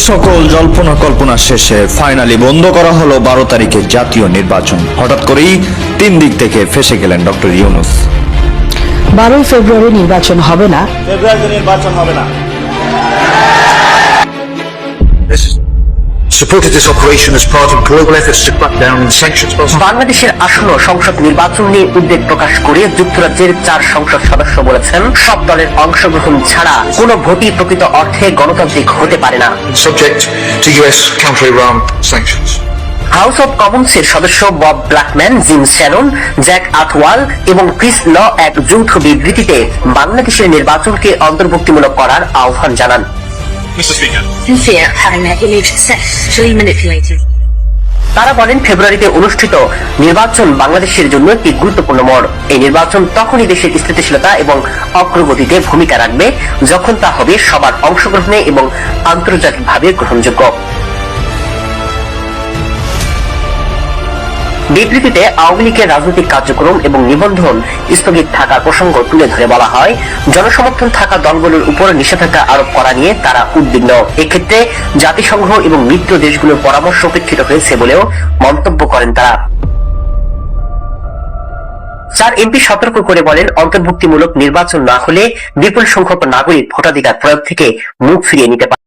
সকল জল্পনা কল্পনা শেষে ফাইনালি বন্ধ করা হলো 12 তারিখে জাতীয় নির্বাচন। হঠাৎ করেই তিন দিক থেকে ফেসে গেলেন ডক্টর ইউনূস। 12 ফেব্রুয়ারি নির্বাচন হবে না। Supported this operation as part of global efforts to crack down on sanctions policy. বাংলাদেশের আসন্ন সংসদ নির্বাচন নিয়ে উদ্বেগ প্রকাশ করে যুক্তরাজ্যের 4 সংসদ সদস্য বলেছেন, সব দলের অংশগ্রহণ ছাড়া কোনো ভোটই প্রকৃত অর্থে গণতান্ত্রিক হতে পারে না। Subject to US counter-Iran sanctions. House of কমন্সের সদস্য Bob Blackman, Jim Shannon, Jack Athwal এবং ক্রিস ল এক যৌথ বিবৃতিতে বাংলাদেশের নির্বাচনকে অন্তর্ভুক্তিমূলক করার আহ্বান জানান। তারা বলেন, ফেব্রুয়ারিতে অনুষ্ঠিত নির্বাচন বাংলাদেশের জন্য একটি গুরুত্বপূর্ণ মোড়। এই নির্বাচন তখনই দেশের স্থিতিশীলতা এবং অগ্রগতিতে ভূমিকা রাখবে যখন তা হবে সবার অংশগ্রহণে এবং আন্তর্জাতিকভাবে গ্রহণযোগ্য। বিবৃতিতে আওয়ামী লীগের রাজনৈতিক কার্যক্রম এবং নিবন্ধন স্থগিত থাকার প্রসঙ্গ তুলে ধরে বলা হয়, জনসমর্থন থাকা দলগুলোর উপর নিষেধাজ্ঞা আরোপ করা নিয়ে তারা উদ্বিগ্ন। এক্ষেত্রে জাতিসংঘ এবং মিত্র দেশগুলোর পরামর্শ উপেক্ষিত হয়েছে বলেও মন্তব্য করেন তারা। 4 এমপি সতর্ক করে বলেন, অন্তর্ভুক্তিমূলক নির্বাচন না হলে বিপুল সংখ্যক নাগরিক ভোটাধিকার প্রয়োগ থেকে মুখ ফিরিয়ে নিতে পারে।